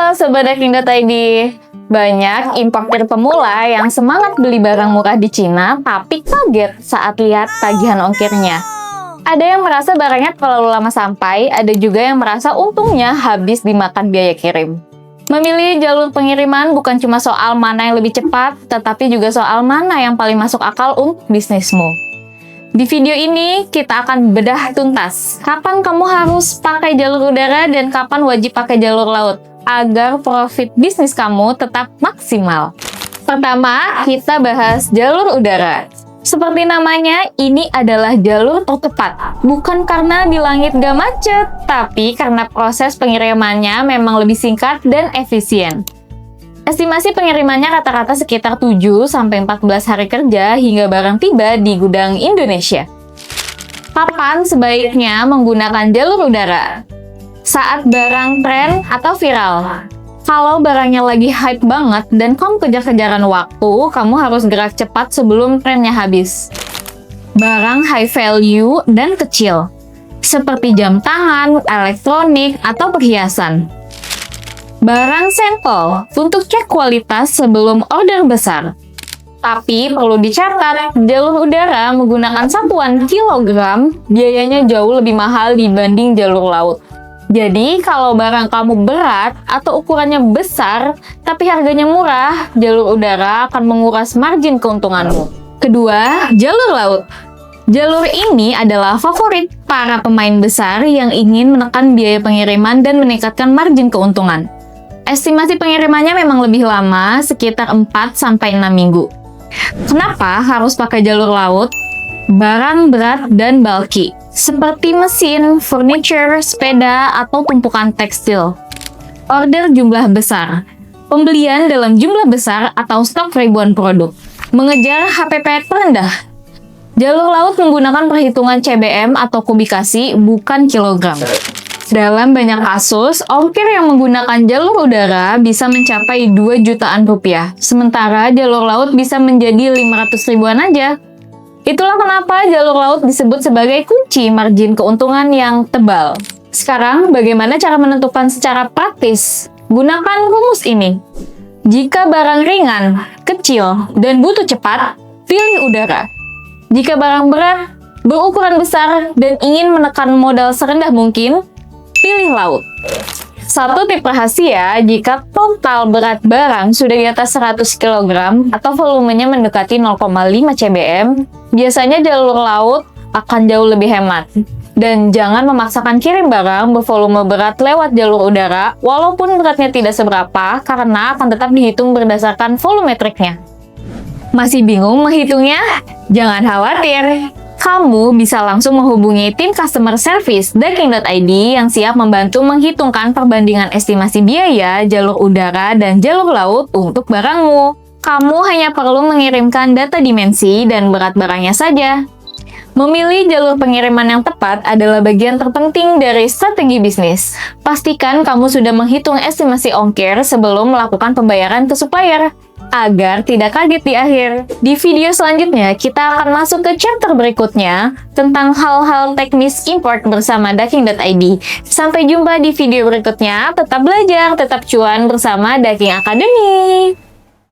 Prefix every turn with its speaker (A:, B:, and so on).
A: Halo Sobat Daking.id. Banyak importer pemula yang semangat beli barang murah di Cina tapi kaget saat lihat tagihan ongkirnya. Ada yang merasa barangnya terlalu lama sampai, ada juga yang merasa untungnya habis dimakan biaya kirim. Memilih jalur pengiriman bukan cuma soal mana yang lebih cepat, tetapi juga soal mana yang paling masuk akal untuk bisnismu. Di video ini, kita akan bedah tuntas kapan kamu harus pakai jalur udara dan kapan wajib pakai jalur laut, agar profit bisnis kamu tetap maksimal. Pertama, kita bahas jalur udara. Seperti namanya, ini adalah jalur tercepat. Bukan karena di langit gak macet, tapi karena proses pengirimannya memang lebih singkat dan efisien. Estimasi pengirimannya rata-rata sekitar 7-14 hari kerja hingga barang tiba di gudang Indonesia. Kapan sebaiknya menggunakan jalur udara? Saat barang tren atau viral. Kalau barangnya lagi hype banget dan kamu kejar-kejaran waktu, kamu harus gerak cepat sebelum trennya habis. Barang high value dan kecil, seperti jam tangan, elektronik, atau perhiasan. Barang sampel untuk cek kualitas sebelum order besar. Tapi perlu dicatat, jalur udara menggunakan satuan kilogram, biayanya jauh lebih mahal dibanding jalur laut. Jadi kalau barang kamu berat atau ukurannya besar, tapi harganya murah, jalur udara akan menguras margin keuntunganmu. Kedua, jalur laut. Jalur ini adalah favorit para pemain besar yang ingin menekan biaya pengiriman dan meningkatkan margin keuntungan. Estimasi pengirimannya memang lebih lama, sekitar 4-6 minggu. Kenapa harus pakai jalur laut? Barang berat dan bulky, seperti mesin, furniture, sepeda, atau tumpukan tekstil. Order jumlah besar, pembelian dalam jumlah besar atau stok ribuan produk. Mengejar HPP terendah. Jalur laut menggunakan perhitungan CBM atau kubikasi, bukan kilogram. Dalam banyak kasus, ongkir yang menggunakan jalur udara bisa mencapai 2 jutaan rupiah, sementara jalur laut bisa menjadi 500 ribuan aja. Itulah kenapa jalur laut disebut sebagai kunci margin keuntungan yang tebal. Sekarang, bagaimana cara menentukan secara praktis? Gunakan rumus ini. Jika barang ringan, kecil, dan butuh cepat, pilih udara. Jika barang berat, berukuran besar, dan ingin menekan modal serendah mungkin, pilih laut. Satu tip rahasia, jika total berat barang sudah di atas 100 kg atau volumenya mendekati 0,5 cbm, biasanya jalur laut akan jauh lebih hemat. Dan jangan memaksakan kirim barang bervolume berat lewat jalur udara, walaupun beratnya tidak seberapa, karena akan tetap dihitung berdasarkan volumetriknya. Masih bingung menghitungnya? Jangan khawatir. Kamu bisa langsung menghubungi tim customer service Daking.id yang siap membantu menghitungkan perbandingan estimasi biaya jalur udara dan jalur laut untuk barangmu. Kamu hanya perlu mengirimkan data dimensi dan berat barangnya saja. Memilih jalur pengiriman yang tepat adalah bagian terpenting dari strategi bisnis. Pastikan kamu sudah menghitung estimasi ongkir sebelum melakukan pembayaran ke supplier, agar tidak kaget di akhir. Di video selanjutnya, kita akan masuk ke chapter berikutnya tentang hal-hal teknis import bersama Daking.id. Sampai jumpa di video berikutnya. Tetap belajar, tetap cuan bersama Daking Academy.